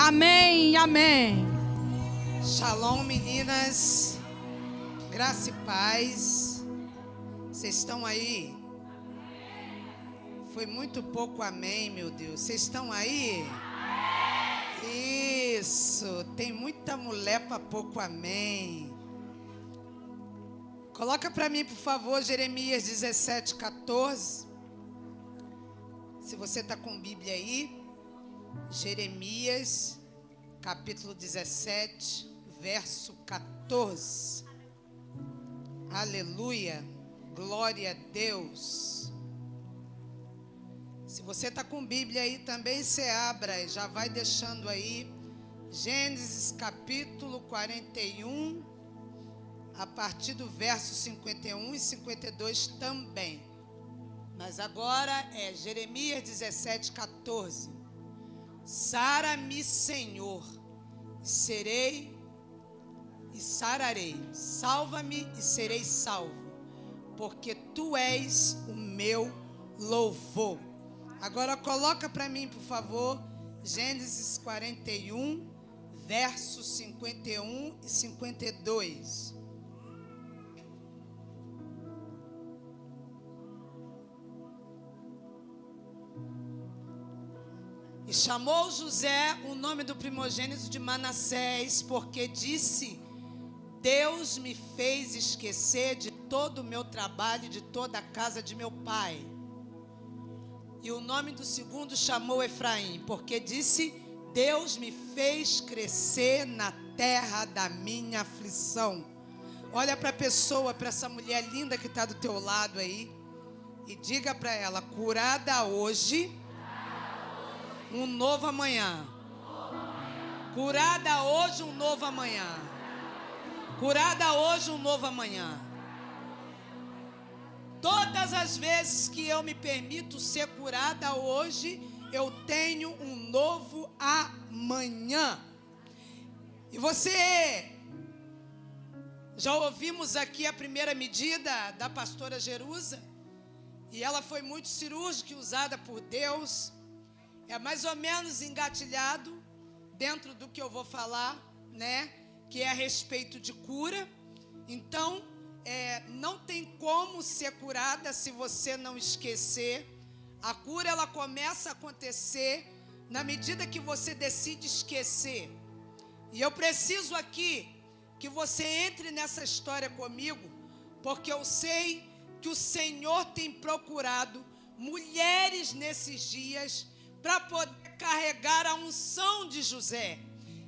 Amém, amém. Shalom, meninas. Graça e paz. Vocês estão aí? Foi muito pouco amém, meu Deus. Vocês estão aí? Isso. Tem muita mulher para pouco amém. Coloca para mim, por favor, Jeremias 17:14. Se você está com Bíblia aí. Jeremias, capítulo 17, verso 14. Aleluia, glória a Deus. Se você está com Bíblia aí também, você abra e já vai deixando aí. Gênesis, capítulo 41, a partir do verso 51 e 52 também. Mas agora é Jeremias 17:14. Sara-me, Senhor, serei e sararei. Salva-me e serei salvo, porque Tu és o meu louvor. Agora coloca para mim, por favor, Gênesis 41, versos 51 e 52. E chamou José o nome do primogênito de Manassés, porque disse: Deus me fez esquecer de todo o meu trabalho e de toda a casa de meu pai. E o nome do segundo chamou Efraim, porque disse: Deus me fez crescer na terra da minha aflição. Olha para a pessoa, para essa mulher linda que está do teu lado aí, e diga para ela: curada hoje, um novo amanhã. Curada hoje, um novo amanhã. Curada hoje, um novo amanhã. Todas as vezes que eu me permito ser curada hoje, eu tenho um novo amanhã. E você, já ouvimos aqui a primeira medida da pastora Jerusa, e ela foi muito cirúrgica e usada por Deus. É mais ou menos engatilhado dentro do que eu vou falar, né? Que é a respeito de cura. Então, não tem como ser curada se você não esquecer. A cura, ela começa a acontecer na medida que você decide esquecer. E eu preciso aqui que você entre nessa história comigo, porque eu sei que o Senhor tem procurado mulheres nesses dias para poder carregar a unção de José.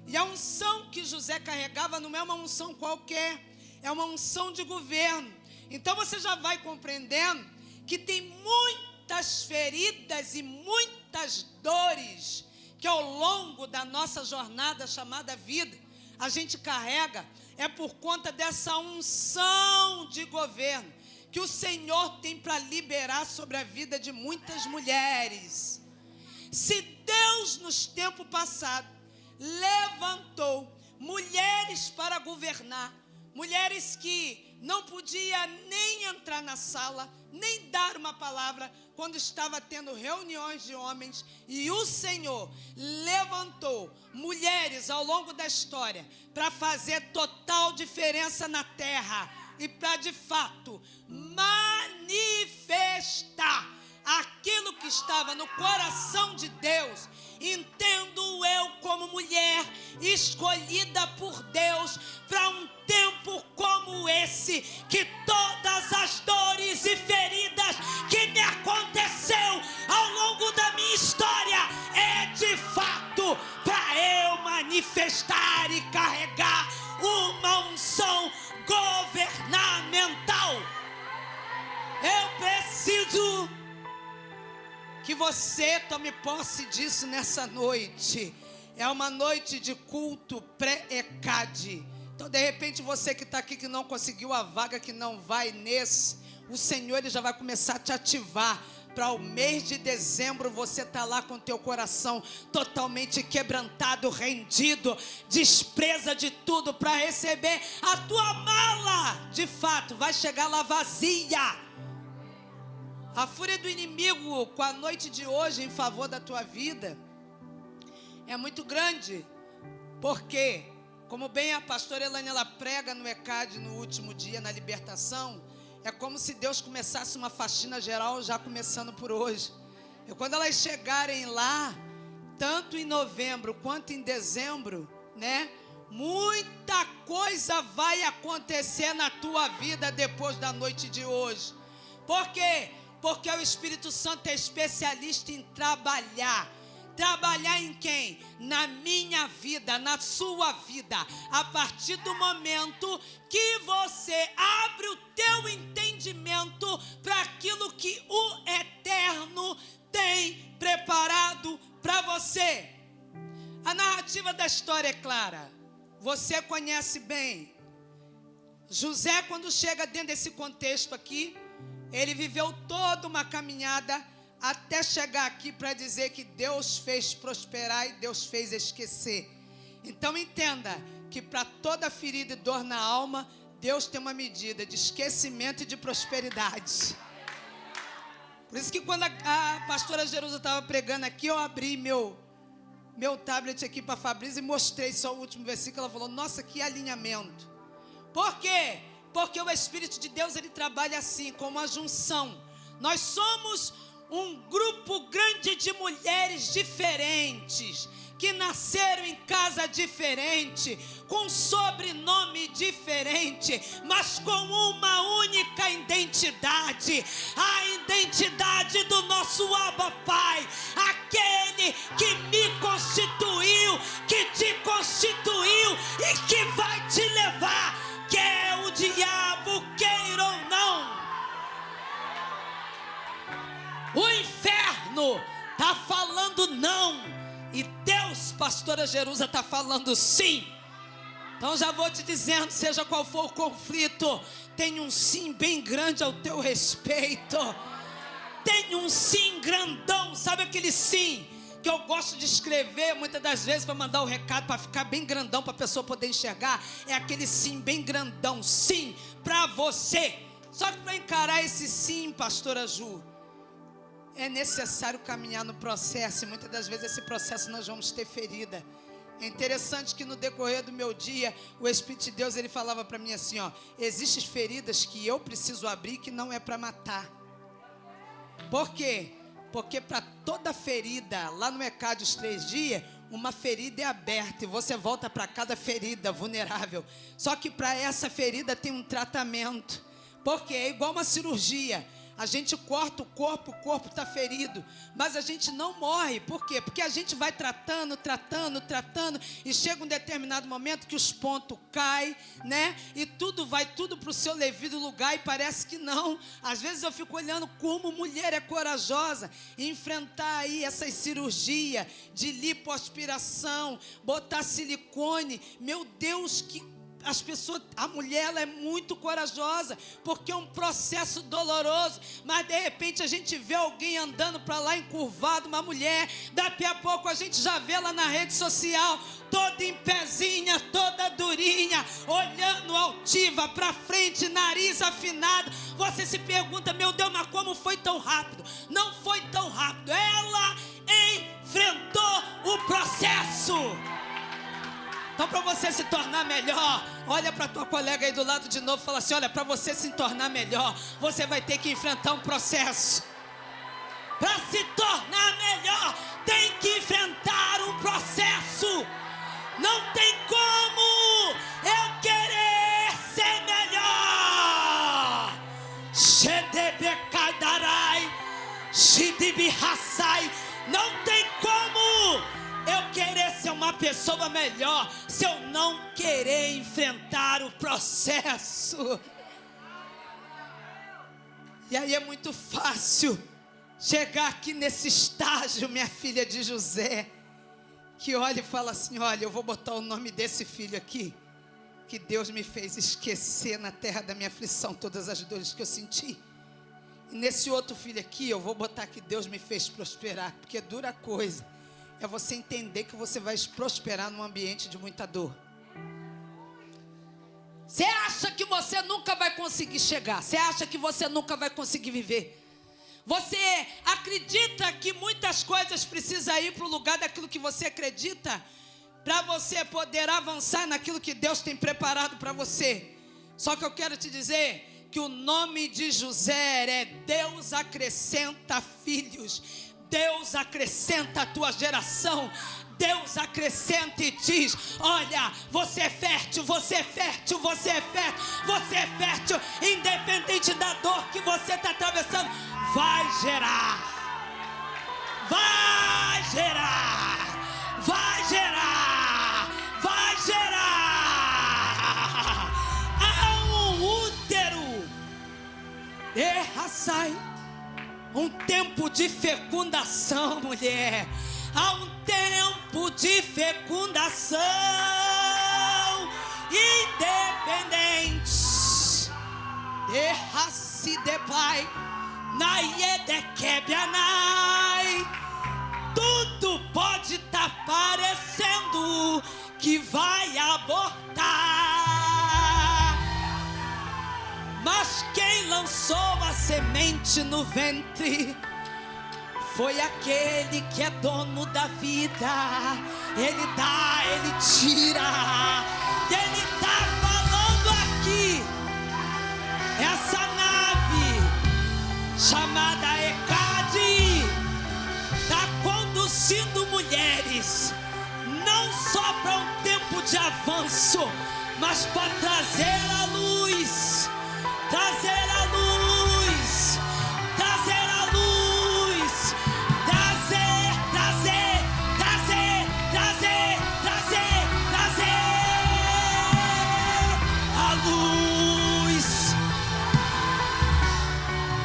E a unção que José carregava não é uma unção qualquer, é uma unção de governo. Então você já vai compreendendo que tem muitas feridas e muitas dores que ao longo da nossa jornada chamada vida, a gente carrega, é por conta dessa unção de governo que o Senhor tem para liberar sobre a vida de muitas mulheres. Se Deus, nos tempos passados, levantou mulheres para governar, mulheres que não podiam nem entrar na sala, nem dar uma palavra, quando estava tendo reuniões de homens, e o Senhor levantou mulheres ao longo da história, para fazer total diferença na terra, e para de fato, manifestar aquilo que estava no coração de Deus. Entendo eu como mulher escolhida por Deus para um tempo como esse, que todas as dores e feridas que me aconteceu ao longo da minha história é de fato para eu manifestar e carregar uma unção governamental. Eu preciso que você tome posse disso nessa noite. É uma noite de culto pré-ECAD. Então, de repente, você que está aqui, que não conseguiu a vaga, que não vai nesse, o Senhor, Ele já vai começar a te ativar. Para o mês de dezembro, você está lá com o teu coração totalmente quebrantado, rendido, despreza de tudo, para receber a tua mala. De fato, vai chegar lá vazia. A fúria do inimigo com a noite de hoje em favor da tua vida é muito grande, porque, como bem a pastora Elaine, ela prega no ECAD no último dia, na libertação, é como se Deus começasse uma faxina geral, já começando por hoje. E quando elas chegarem lá, tanto em novembro quanto em dezembro, né? Muita coisa vai acontecer na tua vida depois da noite de hoje. Por quê? Porque o Espírito Santo é especialista em trabalhar. Trabalhar em quem? Na minha vida, na sua vida. A partir do momento que você abre o teu entendimento para aquilo que o Eterno tem preparado para você. A narrativa da história é clara. Você conhece bem. José, quando chega dentro desse contexto aqui, ele viveu toda uma caminhada até chegar aqui para dizer que Deus fez prosperar e Deus fez esquecer. Então entenda que para toda ferida e dor na alma, Deus tem uma medida de esquecimento e de prosperidade. Por isso que quando a pastora Jerusa estava pregando aqui, eu abri meu tablet aqui para a Fabrícia e mostrei só o último versículo. Ela falou, nossa, que alinhamento. Por quê? Porque o Espírito de Deus, ele trabalha assim, com uma junção. Nós somos um grupo grande de mulheres diferentes, que nasceram em casa diferente, com sobrenome diferente, mas com uma única identidade, a identidade do nosso Abba Pai, aquele que me constituiu, que te constituiu e que vai te levar, quer o diabo queira ou não. O inferno está falando não, e Deus, pastora Jerusa, está falando sim. Então já vou te dizendo, seja qual for o conflito, tem um sim bem grande ao teu respeito. Tem um sim grandão, sabe aquele sim que eu gosto de escrever muitas das vezes para mandar o recado, para ficar bem grandão, para a pessoa poder enxergar? É aquele sim bem grandão, sim para você. Só que para encarar esse sim, pastora Ju, é necessário caminhar no processo, e muitas das vezes esse processo nós vamos ter ferida. É interessante que no decorrer do meu dia, o Espírito de Deus, ele falava para mim assim, ó, existem feridas que eu preciso abrir que não é para matar. Por quê? Porque para toda ferida, lá no ECAD os 3 dias, uma ferida é aberta e você volta para cada ferida vulnerável. Só que para essa ferida tem um tratamento. Porque é igual uma cirurgia. A gente corta o corpo está ferido, mas a gente não morre. Por quê? Porque a gente vai tratando, e chega um determinado momento que os pontos caem, né? E tudo vai para o seu devido lugar, e parece que não. Às vezes eu fico olhando como mulher é corajosa em enfrentar aí essas cirurgias de lipoaspiração, botar silicone. Meu Deus, as pessoas, a mulher, ela é muito corajosa, porque é um processo doloroso, mas de repente a gente vê alguém andando para lá encurvado, uma mulher, daqui a pouco a gente já vê ela na rede social, toda em pezinha, toda durinha, olhando altiva para frente, nariz afinado. Você se pergunta, meu Deus, mas como foi tão rápido? Não foi tão rápido, ela enfrentou o processo. Então, para você se tornar melhor, olha para a tua colega aí do lado de novo e fala assim, olha, para você se tornar melhor, você vai ter que enfrentar um processo. Para se tornar melhor, tem que enfrentar um processo. Não tem como eu querer ser melhor. Não tem como eu querer ser uma pessoa melhor se eu não querer enfrentar o processo. E aí é muito fácil chegar aqui nesse estágio, minha filha de José, que olha e fala assim, olha, eu vou botar o nome desse filho aqui, que Deus me fez esquecer na terra da minha aflição todas as dores que eu senti. E nesse outro filho aqui, eu vou botar que Deus me fez prosperar, porque dura coisa é você entender que você vai prosperar num ambiente de muita dor. Você acha que você nunca vai conseguir chegar, você acha que você nunca vai conseguir viver. Você acredita que muitas coisas precisam ir para o lugar daquilo que você acredita, para você poder avançar naquilo que Deus tem preparado para você. Só que eu quero te dizer que o nome de José é Deus acrescenta filhos, Deus acrescenta a tua geração. Deus acrescenta e diz: olha, você é fértil, você é fértil, você é fértil, você é fértil, independente da dor que você está atravessando, vai gerar, vai gerar, vai gerar, vai gerar. Há um útero, sai um tempo de fecundação, mulher. Há um tempo de fecundação independente. Derraci de pai, naiedequebianai. Tudo pode estar parecendo que vai abortar, mas quem lançou a semente no ventre foi aquele que é dono da vida. Ele dá, ele tira. Ele está falando aqui. Essa nave chamada Ecade está conduzindo mulheres, não só para um tempo de avanço, mas para trazer a luz. Trazer a luz. Trazer a luz.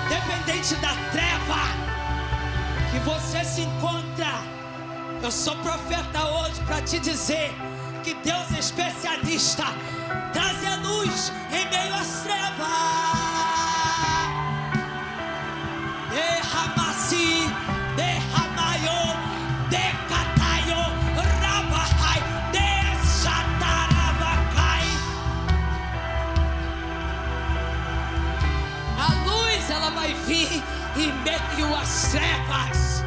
Independente da treva que você se encontra, eu sou profeta hoje para te dizer que Deus é especialista em trazer luz em meio às trevas. Derrama-se, derramaio, decataio, rabahai, desatarabacai. A luz, ela vai vir em meio às trevas.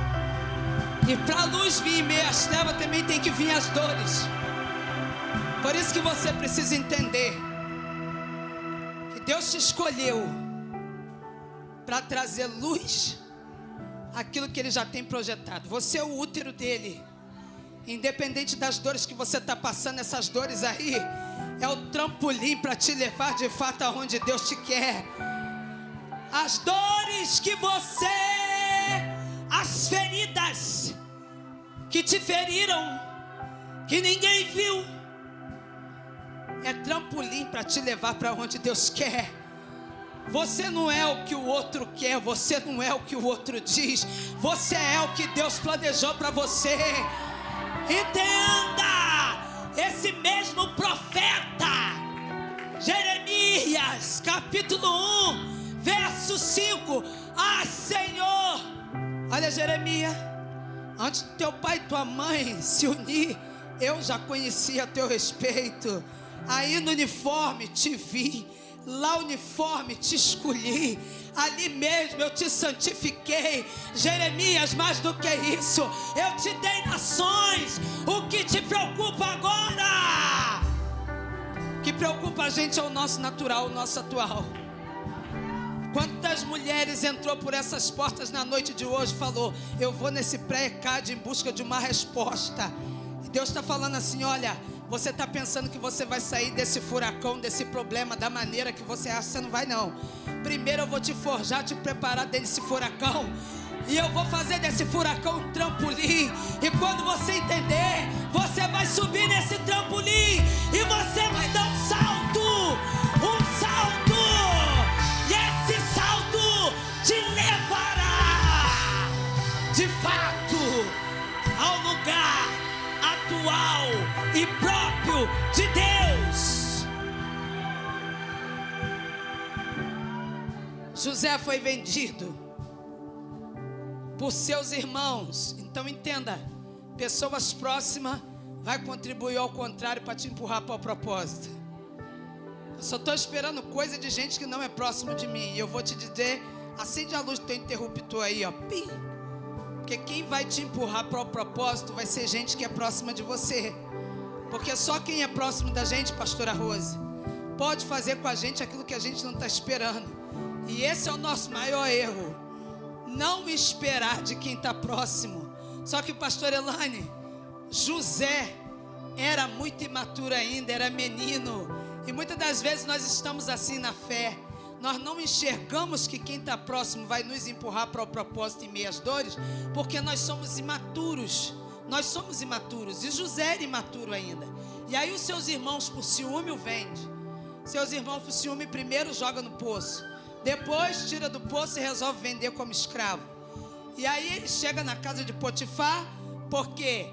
E para a luz vir em meio às trevas também tem que vir as dores. Por isso que você precisa entender que Deus te escolheu para trazer luz àquilo que Ele já tem projetado. Você é o útero dele. Independente das dores que você está passando, essas dores aí é o trampolim para te levar de fato aonde Deus te quer. As dores que você, as feridas que te feriram, que ninguém viu, é trampolim para te levar para onde Deus quer. Você não é o que o outro quer, você não é o que o outro diz, você é o que Deus planejou para você. Entenda, esse mesmo profeta, Jeremias, capítulo 1, verso 5. Ah, Senhor, olha, Jeremias, antes do teu pai e tua mãe se unir, eu já conhecia a teu respeito. Aí no uniforme te vi, lá no uniforme te escolhi, ali mesmo eu te santifiquei. Jeremias, mais do que isso, eu te dei nações. O que te preocupa agora? O que preocupa a gente é o nosso natural, o nosso atual. Quantas mulheres entrou por essas portas na noite de hoje, falou: eu vou nesse pré-ECAD em busca de uma resposta. E Deus está falando assim: olha, você está pensando que você vai sair desse furacão, desse problema, da maneira que você acha, você não vai não. Primeiro eu vou te forjar, te preparar desse furacão, e eu vou fazer desse furacão um trampolim. E quando você entender, você vai subir nesse trampolim e você vai dar um salto. Um salto. E esse salto te levará de fato ao lugar atual e próprio de Deus. José foi vendido por seus irmãos. Então entenda, pessoas próximas vai contribuir ao contrário para te empurrar para o propósito. Eu só estou esperando coisa de gente que não é próximo de mim. E eu vou te dizer Acende a luz do teu interruptor aí, ó. Pim. Porque quem vai te empurrar para o propósito vai ser gente que é próxima de você. Porque só quem é próximo da gente, pastora Rose, pode fazer com a gente aquilo que a gente não está esperando. E esse é o nosso maior erro. Não esperar de quem está próximo. Só que, pastor Elane, José era muito imaturo ainda, era menino. E muitas das vezes nós estamos assim na fé. Nós não enxergamos que quem está próximo vai nos empurrar para o propósito em meio às dores, porque nós somos imaturos. Nós somos imaturos. E José era imaturo ainda. E aí os seus irmãos, por ciúme, o vendem. Seus irmãos, por ciúme, primeiro joga no poço. Depois tira do poço e resolve vender como escravo. E aí ele chega na casa de Potifar, porque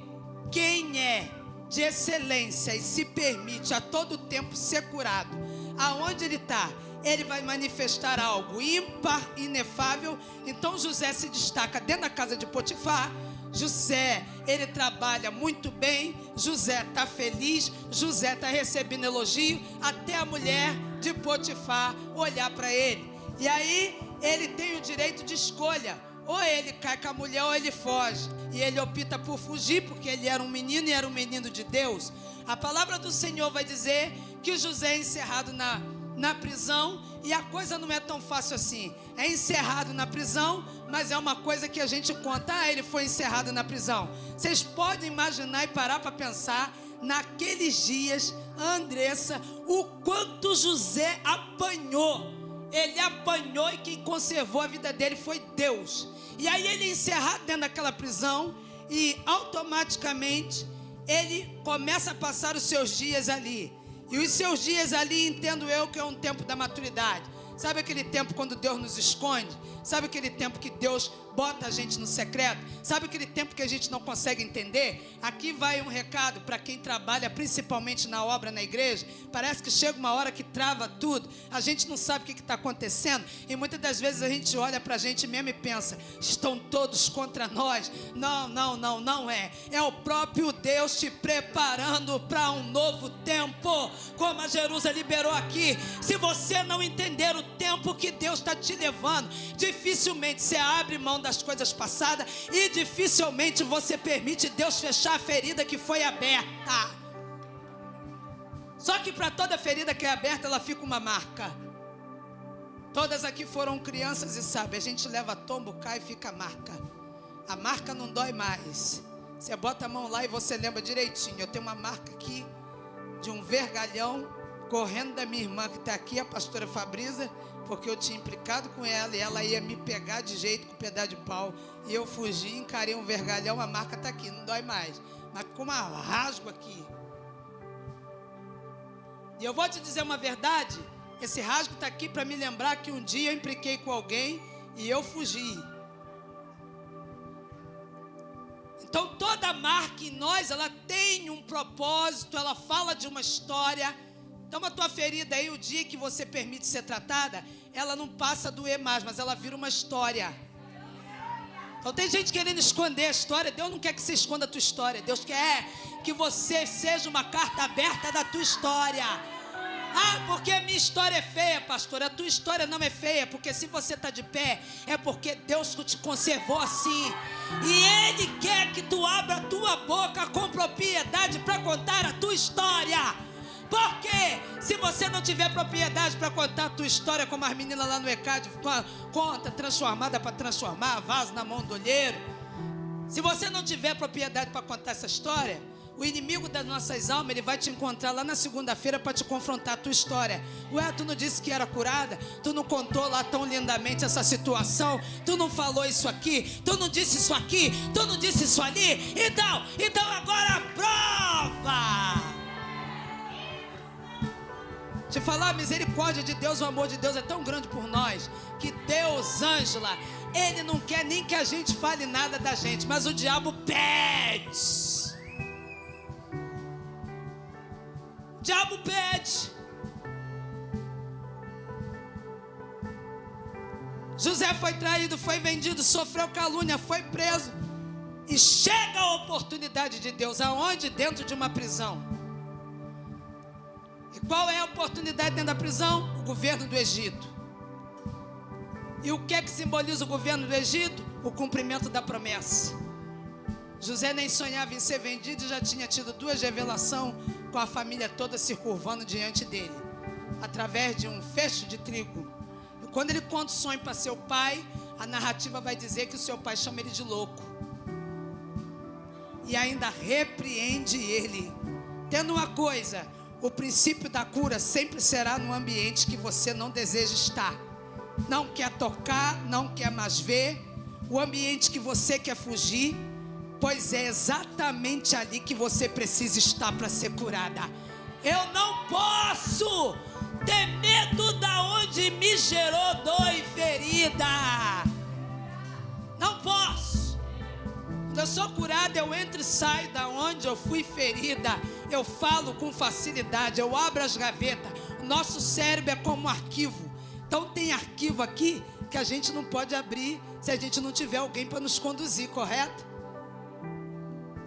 quem é de excelência e se permite a todo tempo ser curado, aonde ele está, ele vai manifestar algo ímpar, inefável. Então José se destaca dentro da casa de Potifar. José, ele trabalha muito bem. José está feliz. José está recebendo elogio. Até a mulher de Potifar olhar para ele. E aí ele tem o direito de escolha. Ou ele cai com a mulher ou ele foge. E ele opta por fugir, porque ele era um menino e era um menino de Deus. A palavra do Senhor vai dizer que José é encerrado na prisão. E a coisa não é tão fácil assim. É encerrado na prisão, mas é uma coisa que a gente conta. Ah, ele foi encerrado na prisão. Vocês podem imaginar e parar para pensar, naqueles dias, Andressa, o quanto José apanhou. Ele apanhou e quem conservou a vida dele foi Deus. E aí ele é encerrado dentro daquela prisão e automaticamente ele começa a passar os seus dias ali. E os seus dias ali, entendo eu que é um tempo da maturidade. Sabe aquele tempo quando Deus nos esconde? Sabe aquele tempo que Deus bota a gente no secreto? Sabe aquele tempo que a gente não consegue entender? Aqui vai um recado para quem trabalha principalmente na obra, na igreja. Parece que chega uma hora que trava tudo. A gente não sabe o que está acontecendo. E muitas das vezes a gente olha para a gente mesmo e pensa, estão todos contra nós. Não é. É o próprio Deus te preparando para um novo tempo. Como a Jerusa liberou aqui. Se você não entender o tempo que Deus está te levando, dificilmente você abre mão das coisas passadas e dificilmente você permite Deus fechar a ferida que foi aberta. Só que para toda ferida que é aberta, ela fica uma marca. Todas aqui foram crianças e sabem, a gente leva tombo, cai e fica a marca. A marca não dói mais. Você bota a mão lá e você lembra direitinho. Eu tenho uma marca aqui de um vergalhão correndo da minha irmã que está aqui, a pastora Fabrisa, porque eu tinha implicado com ela e ela ia me pegar de jeito com um pedaço de pau. E eu fugi, encarei um vergalhão, a marca está aqui, não dói mais. Mas com uma rasgo aqui. E eu vou te dizer uma verdade, esse rasgo está aqui para me lembrar que um dia eu impliquei com alguém e eu fugi. Então toda marca em nós, ela tem um propósito, ela fala de uma história. Então a tua ferida aí, o dia que você permite ser tratada, ela não passa a doer mais, mas ela vira uma história. Então tem gente querendo esconder a história. Deus não quer que você esconda a tua história. Deus quer que você seja uma carta aberta da tua história. Ah, porque a minha história é feia, pastor. A tua história não é feia, porque se você está de pé, é porque Deus te conservou assim. E Ele quer que tu abra a tua boca com propriedade para contar a tua história. Porque se você não tiver propriedade para contar a tua história, como as meninas lá no ECAD conta, transformada para transformar, vaso na mão do olheiro. Se você não tiver propriedade para contar essa história, o inimigo das nossas almas, ele vai te encontrar lá na segunda-feira para te confrontar a tua história. Ué, tu não disse que era curada? Tu não contou lá tão lindamente essa situação? Tu não falou isso aqui? Tu não disse isso aqui? Tu não disse isso ali? Então agora prova! Te falar, a misericórdia de Deus, o amor de Deus é tão grande por nós, que Deus, Ângela, Ele não quer nem que a gente fale nada da gente, mas o diabo pede. O diabo pede. José foi traído, foi vendido, sofreu calúnia, foi preso. E chega a oportunidade de Deus, aonde? Dentro de uma prisão. E qual é a oportunidade dentro da prisão? O governo do Egito. E o que é que simboliza o governo do Egito? O cumprimento da promessa. José nem sonhava em ser vendido e já tinha tido 2 revelações com a família toda se curvando diante dele, através de um fecho de trigo. E quando ele conta o sonho para seu pai, a narrativa vai dizer que o seu pai chama ele de louco. E ainda repreende ele. Tendo uma coisa, o princípio da cura sempre será no ambiente que você não deseja estar. Não quer tocar, não quer mais ver. O ambiente que você quer fugir, pois é exatamente ali que você precisa estar para ser curada. Eu não posso ter medo da onde me gerou dor e ferida. Não posso. Quando eu sou curada, eu entro e saio da onde eu fui ferida. Eu falo com facilidade, eu abro as gavetas. O nosso cérebro é como um arquivo. Então tem arquivo aqui que a gente não pode abrir se a gente não tiver alguém para nos conduzir, correto?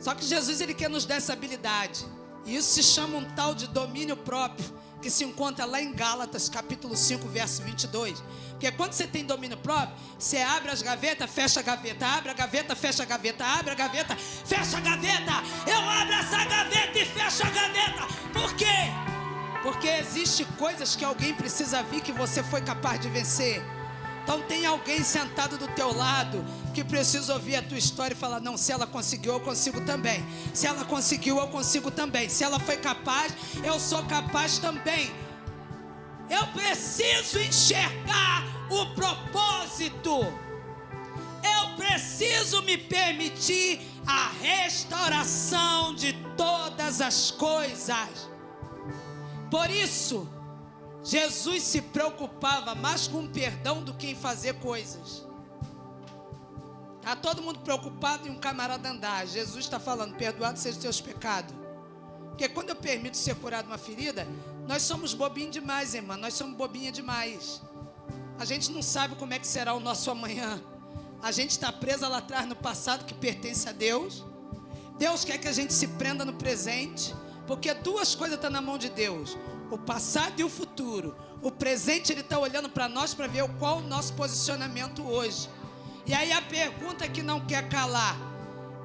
Só que Jesus, ele quer nos dar essa habilidade. E isso se chama um tal de domínio próprio, que se encontra lá em Gálatas, capítulo 5, verso 22. Porque quando você tem domínio próprio, você abre as gavetas, fecha a gaveta, abre a gaveta, fecha a gaveta, abre a gaveta, fecha a gaveta. Eu abro essa gaveta e fecho a gaveta. Por quê? Porque existem coisas que alguém precisa ver que você foi capaz de vencer. Então tem alguém sentado do teu lado que precisa ouvir a tua história e falar: não, se ela conseguiu, eu consigo também. Se ela conseguiu, eu consigo também. Se ela foi capaz, eu sou capaz também. Eu preciso enxergar o propósito. Eu preciso me permitir a restauração de todas as coisas. Por isso, Jesus se preocupava mais com o perdão do que em fazer coisas. Está todo mundo preocupado em um camarada andar. Jesus está falando: perdoado sejam os teus pecados. Porque quando eu permito ser curado uma ferida, nós somos bobinhos demais, irmã. Nós somos bobinha demais. A gente não sabe como é que será o nosso amanhã. A gente está presa lá atrás no passado que pertence a Deus. Deus quer que a gente se prenda no presente. Porque 2 coisas estão na mão de Deus: o passado e o futuro. O presente, ele está olhando para nós para ver qual o nosso posicionamento hoje. E aí a pergunta que não quer calar: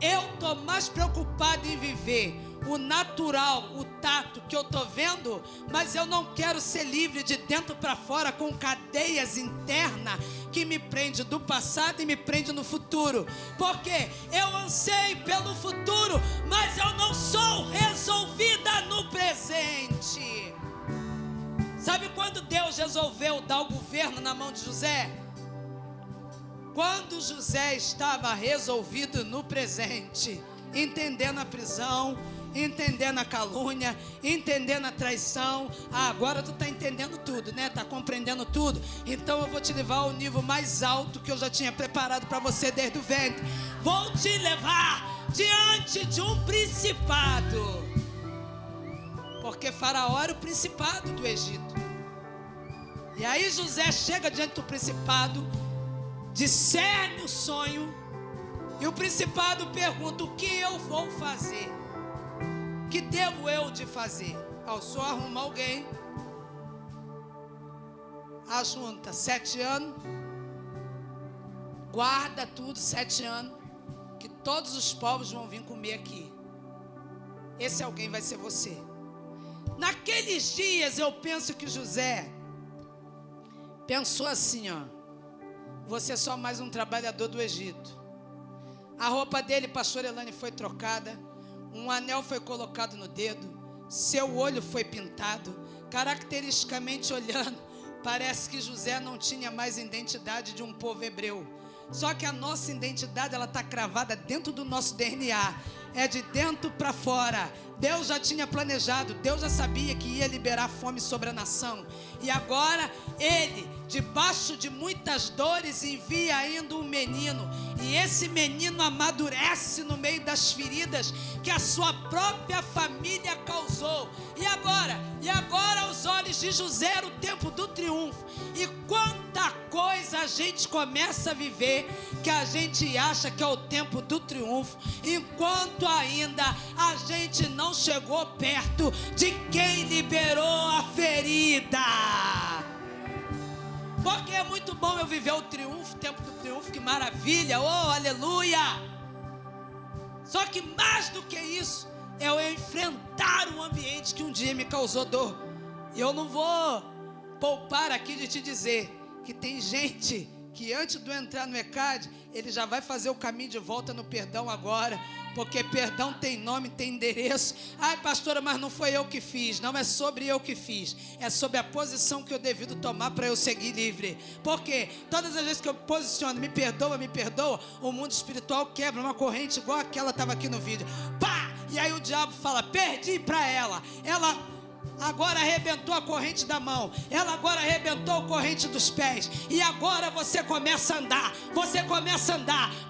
eu estou mais preocupado em viver o natural, o tato que eu estou vendo, mas eu não quero ser livre de dentro para fora com cadeias internas que me prende do passado e me prende no futuro. Porque eu anseio pelo futuro, mas eu não sou resolvida no presente. Sabe quando Deus resolveu dar o governo na mão de José? Quando José estava resolvido no presente, entendendo a prisão, entendendo a calúnia, entendendo a traição. Agora tu está entendendo tudo, né? Está compreendendo tudo. Então eu vou te levar ao nível mais alto que eu já tinha preparado para você desde o ventre. Vou te levar diante de um principado. Porque Faraó era o principado do Egito. E aí José chega diante do principado, discerne o sonho, e o principado pergunta: o que eu vou fazer? O que devo eu de fazer? Ao só arrumar alguém, ajunta 7 anos, guarda tudo 7 anos, que todos os povos vão vir comer aqui. Esse alguém vai ser você. Naqueles dias eu penso que José pensou assim, ó: você é só mais um trabalhador do Egito. A roupa dele, pastor Elane, foi trocada, um anel foi colocado no dedo, seu olho foi pintado. Caracteristicamente olhando, parece que José não tinha mais identidade de um povo hebreu. Só que a nossa identidade, ela está cravada dentro do nosso DNA. É de dentro para fora. Deus já tinha planejado, Deus já sabia que ia liberar fome sobre a nação. E agora ele, debaixo de muitas dores, envia ainda um menino. E esse menino amadurece no meio das feridas que a sua própria família causou. E agora aos olhos de José era o tempo do triunfo. E quanta coisa a gente começa a viver que a gente acha que é o tempo do triunfo, enquanto ainda a gente não chegou perto de quem liberou a ferida. Porque é muito bom eu viver o triunfo, o tempo do triunfo, que maravilha, oh, aleluia. Só que mais do que isso, é eu enfrentar um ambiente que um dia me causou dor. E eu não vou poupar aqui de te dizer que tem gente que antes de entrar no ECAD, ele já vai fazer o caminho de volta no perdão agora, porque perdão tem nome, tem endereço. Ai, pastora, mas não foi eu que fiz. Não é sobre eu que fiz, é sobre a posição que eu devido tomar para eu seguir livre. Porque todas as vezes que eu posiciono, me perdoa, o mundo espiritual quebra uma corrente igual aquela estava aqui no vídeo. Pá! E aí o diabo fala, perdi para ela. Ela agora arrebentou a corrente da mão, ela agora arrebentou a corrente dos pés, e agora você começa a andar,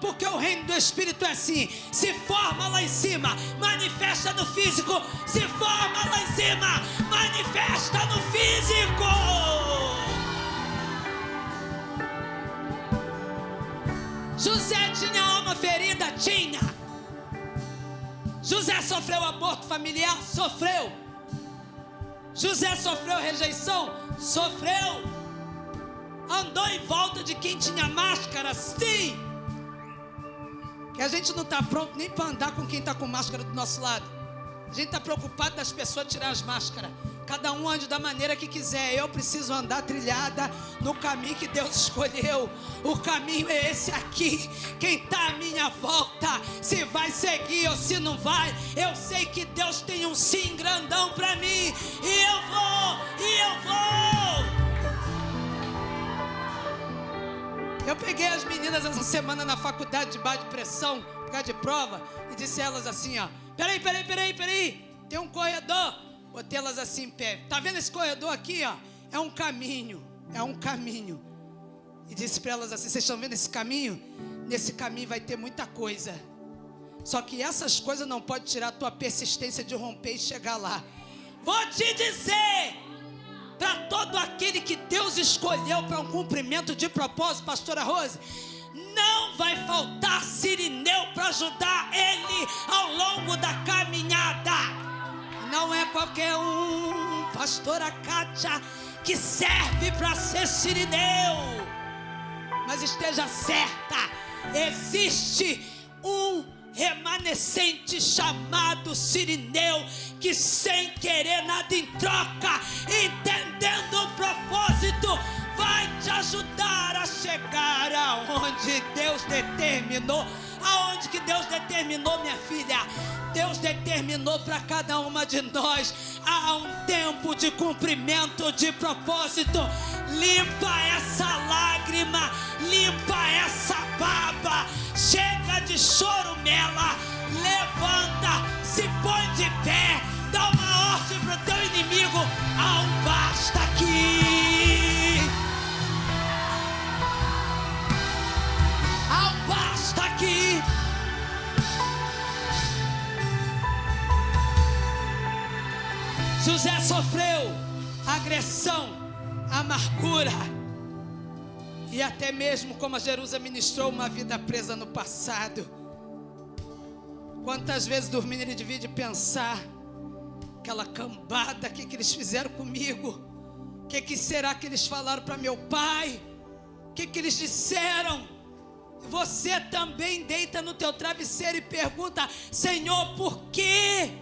porque o reino do Espírito é assim, se forma lá em cima, manifesta no físico, se forma lá em cima, manifesta no físico. José tinha alma ferida? Tinha. José sofreu aborto familiar? Sofreu. José sofreu rejeição? Sofreu. Andou em volta de quem tinha máscara? Sim. Que a gente não está pronto nem para andar com quem está com máscara do nosso lado. A gente está preocupado das pessoas tirar as máscaras. Cada um ande da maneira que quiser. Eu preciso andar trilhada no caminho que Deus escolheu. O caminho é esse aqui. Quem está à minha volta, se vai seguir ou se não vai, eu sei que Deus tem um sim grandão para mim. E eu vou. Eu peguei as meninas essa semana na faculdade de baixa pressão, por causa de prova, e disse a elas assim, ó, peraí, tem um corredor. Botei elas assim em pé. Tá vendo esse corredor aqui, ó? É um caminho. E disse para elas assim, vocês estão vendo esse caminho? Nesse caminho vai ter muita coisa. Só que essas coisas não podem tirar a tua persistência de romper e chegar lá. Vou te dizer, para todo aquele que Deus escolheu para um cumprimento de propósito, pastora Rose, não vai faltar sirineu para ajudar ele ao longo da caminhada. Não é qualquer um, pastora Kátia, que serve para ser sirineu. Mas esteja certa, existe um remanescente chamado sirineu, que sem querer nada em troca, entendendo o propósito, vai te ajudar a chegar aonde Deus determinou. Aonde que Deus determinou, minha filha? Deus determinou para cada uma de nós. Há um tempo de cumprimento de propósito. Limpa essa lágrima, limpa essa baba. Chega de chorumela. Levanta, se põe de pé. Dá uma ordem para o teu inimigo. Há um basta aqui. Há um basta aqui. José sofreu agressão, amargura e até mesmo, como a Jerusa ministrou, uma vida presa no passado. Quantas vezes dormindo ele devia de pensar, aquela cambada, o que eles fizeram comigo? O que será que eles falaram para meu pai? O que eles disseram? Você também deita no teu travesseiro e pergunta, Senhor, por quê?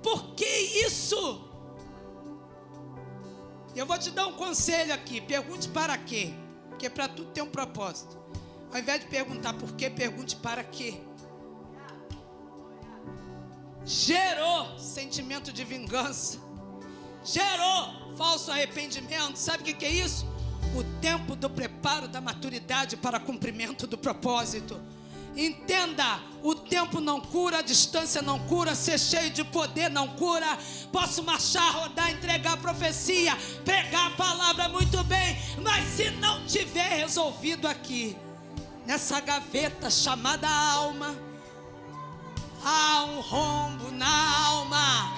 Por que isso? Eu vou te dar um conselho aqui, pergunte para quê, porque para tudo tem um propósito. Ao invés de perguntar por quê, pergunte para quê. Gerou sentimento de vingança, gerou falso arrependimento. Sabe o que é isso? O tempo do preparo da maturidade para cumprimento do propósito. Entenda, o tempo não cura, a distância não cura, ser cheio de poder não cura. Posso marchar, rodar, entregar a profecia, pregar a palavra muito bem, mas se não tiver resolvido aqui, nessa gaveta chamada alma, há um rombo na alma.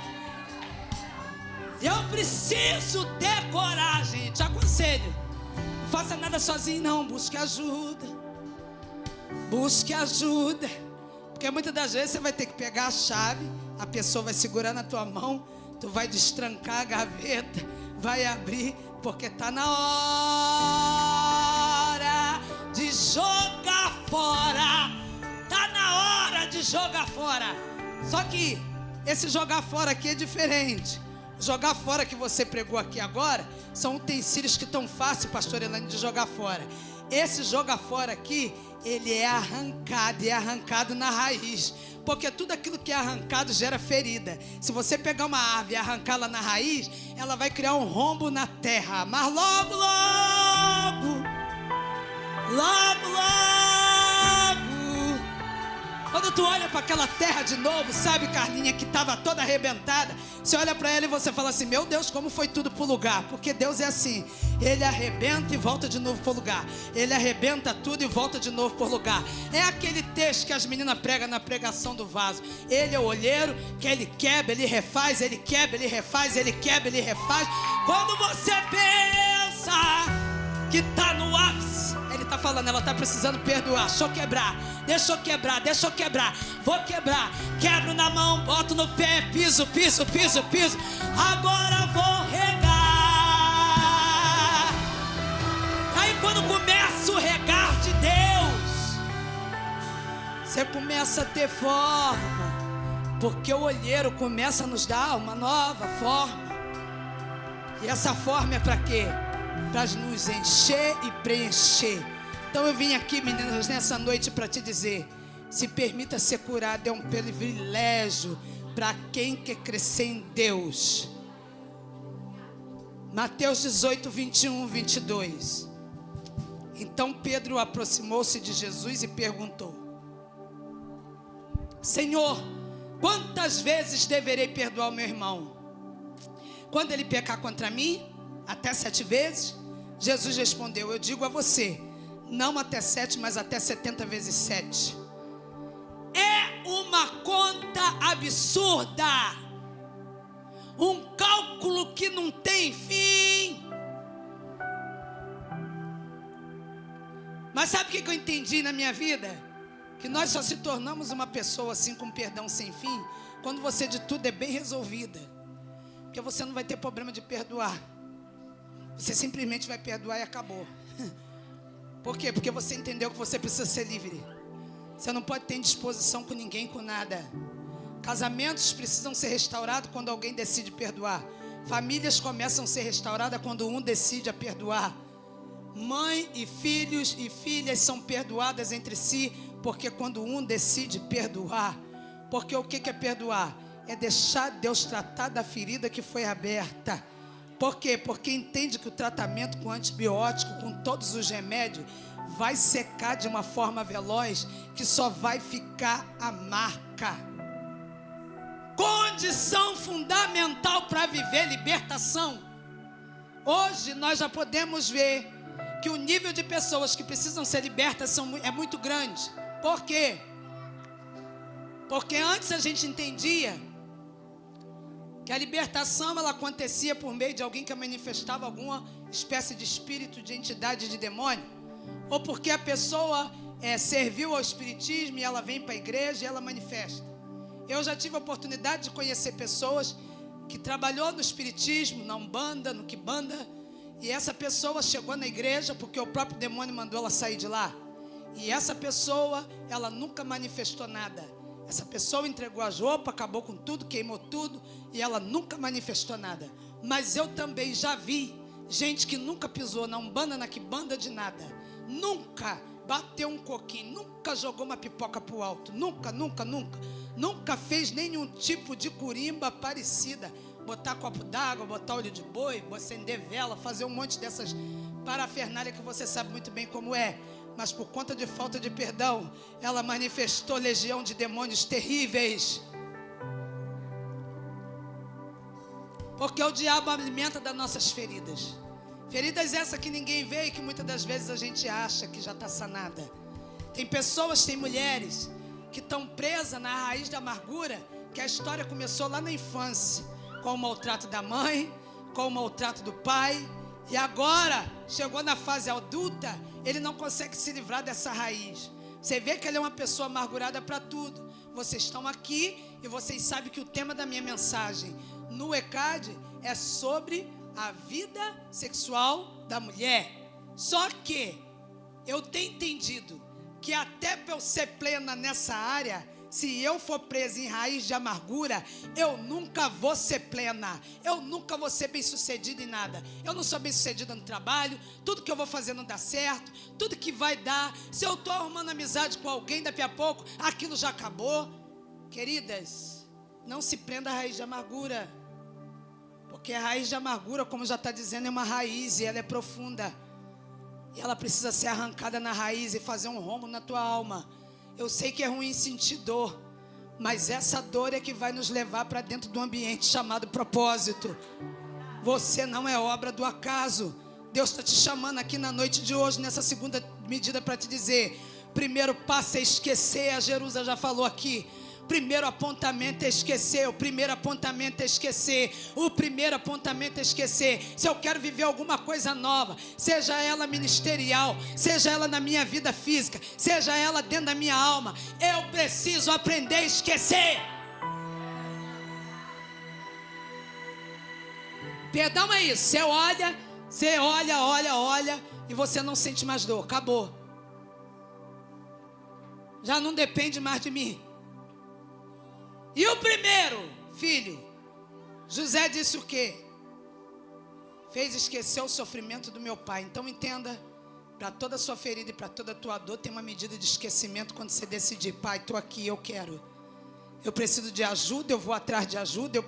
Eu preciso ter coragem. Te aconselho, não faça nada sozinho não, busque ajuda. Busque ajuda, porque muitas das vezes você vai ter que pegar a chave, a pessoa vai segurar na tua mão, tu vai destrancar a gaveta, vai abrir, porque está na jogar fora. Tá na hora de jogar fora. Só que esse jogar fora aqui é diferente. Jogar fora que você pregou aqui agora são utensílios que tão fácil, pastor Elaine, de jogar fora. Esse jogar fora aqui, ele é arrancado, e é arrancado na raiz. Porque tudo aquilo que é arrancado gera ferida. Se você pegar uma árvore e arrancá-la na raiz, ela vai criar um rombo na terra. Mas logo, quando tu olha para aquela terra de novo, sabe, Carlinha, que estava toda arrebentada, você olha para ela e você fala assim: meu Deus, como foi tudo pro lugar. Porque Deus é assim, Ele arrebenta e volta de novo pro lugar. Ele arrebenta tudo e volta de novo pro lugar. É aquele texto que as meninas pregam na pregação do vaso. Ele é o olheiro, que Ele quebra, Ele refaz, Ele quebra, Ele refaz, Ele quebra, Ele refaz. Quando você pensa que está no ápice, Ele está falando, ela está precisando perdoar. Deixa eu quebrar, deixa eu quebrar, deixa eu quebrar. Vou quebrar, quebro na mão, boto no pé, piso, piso, piso, piso. Agora vou regar. Aí quando começa o regar de Deus, você começa a ter forma. Porque o olheiro começa a nos dar uma nova forma. E essa forma é para quê? Para nos encher e preencher. Então eu vim aqui, meninas, nessa noite para te dizer: se permita ser curado, é um privilégio para quem quer crescer em Deus. Mateus 18, 21, 22. Então Pedro aproximou-se de Jesus e perguntou: Senhor, quantas vezes deverei perdoar o meu irmão? Quando ele pecar contra mim? Até 7 vezes? Jesus respondeu: eu digo a você, não até 7, mas até 70 vezes 7. É uma conta absurda. Um cálculo que não tem fim. Mas sabe o que eu entendi na minha vida? Que nós só se tornamos uma pessoa assim com perdão sem fim quando você de tudo é bem resolvida. Porque você não vai ter problema de perdoar. Você simplesmente vai perdoar e acabou. Por quê? Porque você entendeu que você precisa ser livre. Você não pode ter indisposição com ninguém, com nada. Casamentos precisam ser restaurados quando alguém decide perdoar. Famílias começam a ser restauradas quando um decide a perdoar. Mãe e filhos e filhas são perdoadas entre si, porque quando um decide perdoar. Porque o que é perdoar? É deixar Deus tratar da ferida que foi aberta. Por quê? Porque entende que o tratamento com antibiótico, com todos os remédios, vai secar de uma forma veloz, que só vai ficar a marca. Condição fundamental para viver libertação. Hoje nós já podemos ver que o nível de pessoas que precisam ser libertas é muito grande. Por quê? Porque antes a gente entendia que a libertação ela acontecia por meio de alguém que manifestava alguma espécie de espírito, de entidade, de demônio, ou porque a pessoa serviu ao espiritismo e ela vem para a igreja e ela manifesta. Eu já tive a oportunidade de conhecer pessoas que trabalhou no espiritismo, na Umbanda, no Quimbanda, e essa pessoa chegou na igreja porque o próprio demônio mandou ela sair de lá. E essa pessoa, ela nunca manifestou nada. Essa pessoa entregou as roupas, acabou com tudo, queimou tudo, e ela nunca manifestou nada. Mas eu também já vi gente que nunca pisou na Umbanda, na Quimbanda, de nada. Nunca bateu um coquinho, nunca jogou uma pipoca para o alto. Nunca, nunca, nunca. Nunca fez nenhum tipo de curimba parecida. Botar copo d'água, botar óleo de boi, acender vela, fazer um monte dessas parafernália que você sabe muito bem como é. Mas por conta de falta de perdão, ela manifestou legião de demônios terríveis. Porque o diabo alimenta das nossas feridas. Feridas essas que ninguém vê e que muitas das vezes a gente acha que já está sanada. Tem pessoas, tem mulheres que estão presas na raiz da amargura, que a história começou lá na infância, com o maltrato da mãe, com o maltrato do pai, e agora chegou na fase adulta, ele não consegue se livrar dessa raiz. Você vê que ele é uma pessoa amargurada para tudo. Vocês estão aqui e vocês sabem que o tema da minha mensagem no ECAD é sobre a vida sexual da mulher. Só que eu tenho entendido que até para eu ser plena nessa área, se eu for presa em raiz de amargura, eu nunca vou ser plena. Eu nunca vou ser bem-sucedida em nada. Eu não sou bem-sucedida no trabalho. Tudo que eu vou fazer não dá certo. Tudo que vai dar. Se eu estou arrumando amizade com alguém, daqui a pouco, aquilo já acabou. Queridas, não se prenda à raiz de amargura. Porque a raiz de amargura, como já está dizendo, é uma raiz e ela é profunda. E ela precisa ser arrancada na raiz e fazer um rombo na tua alma. Eu sei que é ruim sentir dor, mas essa dor é que vai nos levar para dentro de um ambiente chamado propósito. Você não é obra do acaso. Deus está te chamando aqui na noite de hoje, nessa segunda medida, para te dizer: primeiro passo é esquecer. A Jerusa já falou aqui. Primeiro apontamento é esquecer. O primeiro apontamento é esquecer. O primeiro apontamento é esquecer. Se eu quero viver alguma coisa nova, seja ela ministerial, seja ela na minha vida física, seja ela dentro da minha alma, eu preciso aprender a esquecer. Perdão é isso. Você olha e você não sente mais dor. Acabou. Já não depende mais de mim. E o primeiro filho, José disse o quê? Fez esquecer o sofrimento do meu pai. Então entenda, para toda a sua ferida e para toda a tua dor, tem uma medida de esquecimento quando você decidir: pai, estou aqui, eu quero. Eu preciso de ajuda, eu vou atrás de ajuda,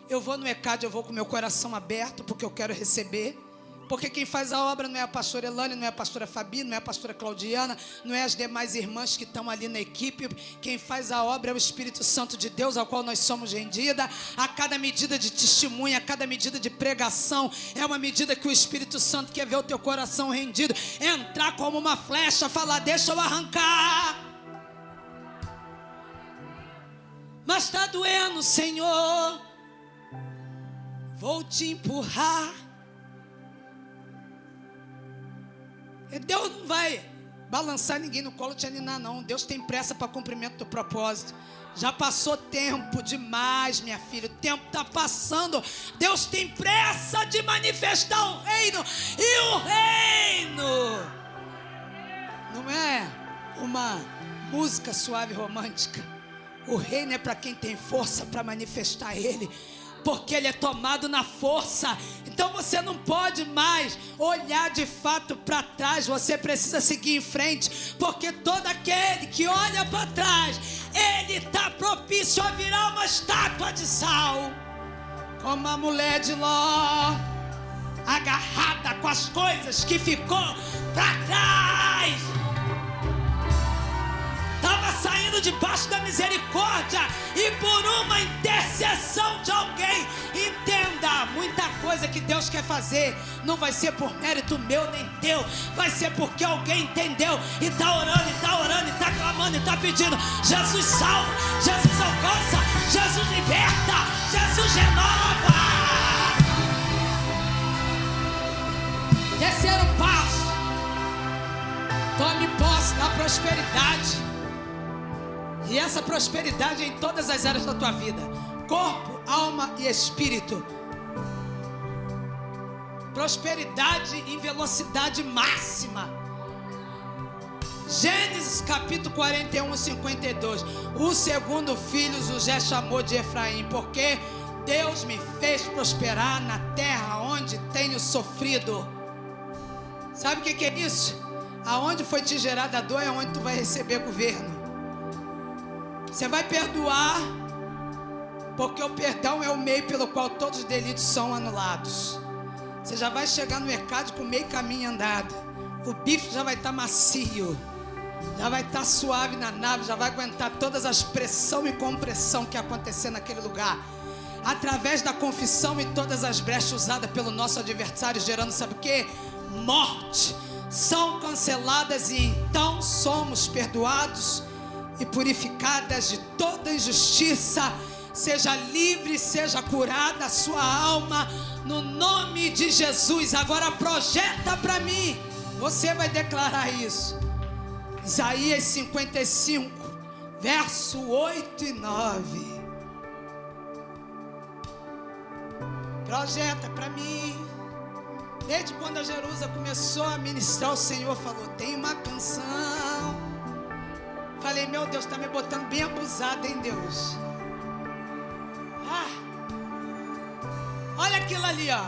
eu vou no ECAD, eu vou com meu coração aberto, porque eu quero receber. Porque quem faz a obra não é a pastora Elane, não é a pastora Fabi, não é a pastora Claudiana, não é as demais irmãs que estão ali na equipe. Quem faz a obra é o Espírito Santo de Deus, ao qual nós somos rendidas. A cada medida de testemunha, a cada medida de pregação, é uma medida que o Espírito Santo quer ver o teu coração rendido, entrar como uma flecha, falar: deixa eu arrancar. Mas está doendo, Senhor, vou te empurrar. Deus não vai balançar ninguém no colo, te aninar, não. Deus tem pressa para cumprimento do propósito. Já passou tempo demais, minha filha. O tempo está passando. Deus tem pressa de manifestar o reino. E o reino não é uma música suave romântica. O reino é para quem tem força para manifestar ele, porque ele é tomado na força. Então você não pode mais olhar de fato para trás. Você precisa seguir em frente, porque todo aquele que olha para trás, ele está propício a virar uma estátua de sal, como a mulher de Ló, agarrada com as coisas que ficou para trás. Estava saindo debaixo da misericórdia, e por uma intercessão de alguém. Entenda, muita coisa que Deus quer fazer não vai ser por mérito meu nem teu, vai ser porque alguém entendeu e está orando, e está clamando, e está pedindo: Jesus salva, Jesus alcança, Jesus liberta, Jesus renova. Terceiro passo: tome posse da prosperidade. E essa prosperidade é em todas as áreas da tua vida: corpo, alma e espírito. Prosperidade em velocidade máxima. Gênesis capítulo 41, 52. O segundo filho José chamou de Efraim, porque Deus me fez prosperar na terra onde tenho sofrido. Sabe o que é isso? Aonde foi te gerada a dor é onde tu vai receber governo. Você vai perdoar, porque o perdão é o meio pelo qual todos os delitos são anulados. Você já vai chegar no mercado com meio caminho andado. O bife já vai estar macio, já vai estar suave na nave, já vai aguentar todas as pressão e compressão que acontecer naquele lugar. Através da confissão e todas as brechas usadas pelo nosso adversário, gerando, sabe o que? Morte, são canceladas, e então somos perdoados e purificadas de toda injustiça. Seja livre, seja curada a sua alma, no nome de Jesus. Agora projeta para mim, você vai declarar isso. Isaías 55, verso 8 e 9. Projeta para mim. Desde quando a Jerusa começou a ministrar, o Senhor falou: tem uma canção. Falei: meu Deus, está me botando bem abusado, hein, Deus? Olha aquilo ali, ó.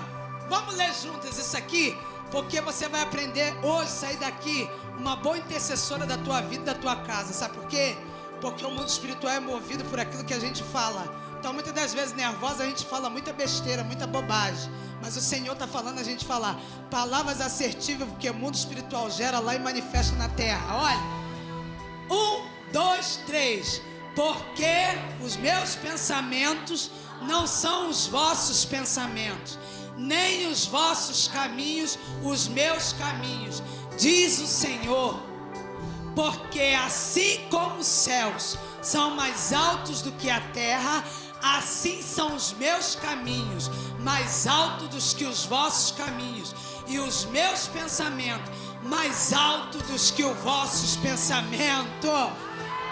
Vamos ler juntos isso aqui, porque você vai aprender hoje, sair daqui uma boa intercessora da tua vida, da tua casa. Sabe por quê? Porque o mundo espiritual é movido por aquilo que a gente fala. Então muitas das vezes nervosa a gente fala muita besteira, muita bobagem. Mas o Senhor está falando a gente falar palavras assertivas, porque o mundo espiritual gera lá e manifesta na terra. Olha, 1, 2, 3. Porque os meus pensamentos não são os vossos pensamentos, nem os vossos caminhos os meus caminhos, diz o Senhor. Porque assim como os céus são mais altos do que a terra, assim são os meus caminhos mais altos do que os vossos caminhos, e os meus pensamentos mais altos do que os vossos pensamentos.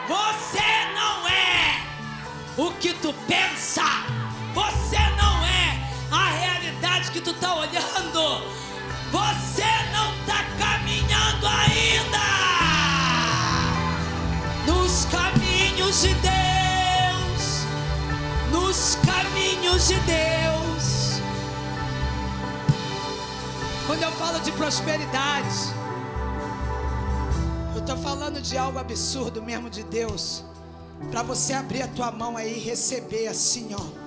Você não é o que tu pensa, você não é a realidade que tu está olhando, você não está caminhando ainda nos caminhos de Deus, nos caminhos de Deus. Quando eu falo de prosperidade, eu estou falando de algo absurdo mesmo de Deus, para você abrir a tua mão aí e receber assim, ó.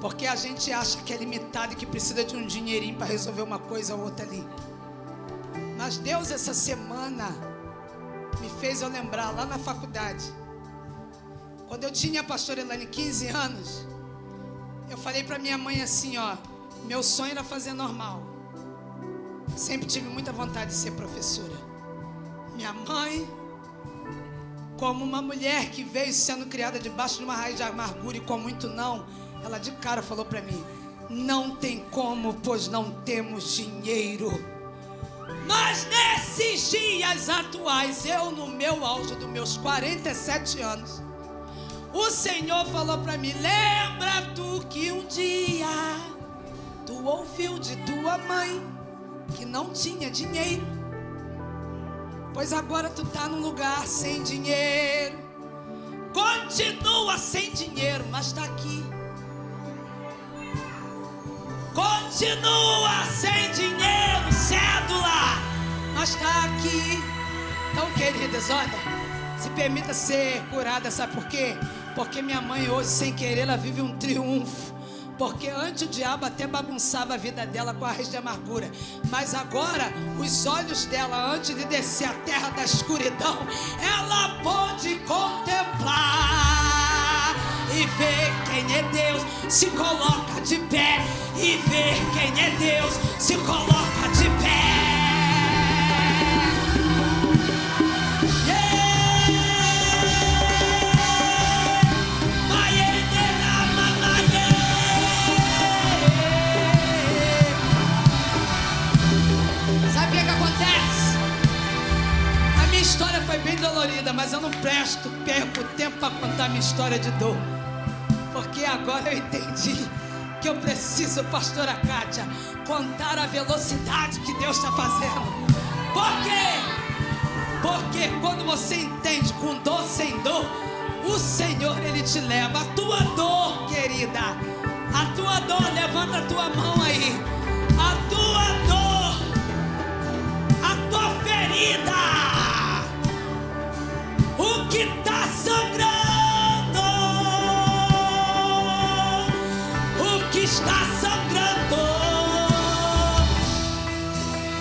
Porque a gente acha que é limitado e que precisa de um dinheirinho para resolver uma coisa ou outra ali. Mas Deus essa semana me fez eu lembrar lá na faculdade, quando eu tinha a pastora Elaine 15 anos, eu falei para minha mãe assim, ó, meu sonho era fazer normal. Sempre tive muita vontade de ser professora. Minha mãe, como uma mulher que veio sendo criada debaixo de uma raiz de amargura e com muito não, ela de cara falou para mim: não tem como, pois não temos dinheiro. Mas nesses dias atuais, eu no meu auge dos meus 47 anos, o Senhor falou para mim: lembra tu que um dia tu ouviu de tua mãe que não tinha dinheiro? Pois agora tu tá num lugar sem dinheiro. Continua sem dinheiro, mas tá aqui. Continua sem dinheiro, cédula, mas tá aqui. Então, queridas, olha, se permita ser curada, sabe por quê? Porque minha mãe hoje, sem querer, ela vive um triunfo. Porque antes o diabo até bagunçava a vida dela com a raiz de amargura, mas agora os olhos dela, antes de descer a terra da escuridão, ela pôde contemplar e ver quem é Deus, se coloca de pé e ver quem é Deus, se coloca de pé. Foi bem dolorida, mas eu não perco tempo para contar minha história de dor, porque agora eu entendi que eu preciso, pastora Kátia, contar a velocidade que Deus está fazendo. Por quê? Porque quando você entende com dor, sem dor, o Senhor, Ele te leva. A tua dor, querida, a tua dor, levanta a tua mão aí. A tua dor, a tua ferida, o que está sangrando, o que está sangrando,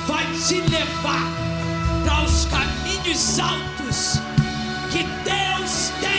vai te levar para os caminhos altos que Deus tem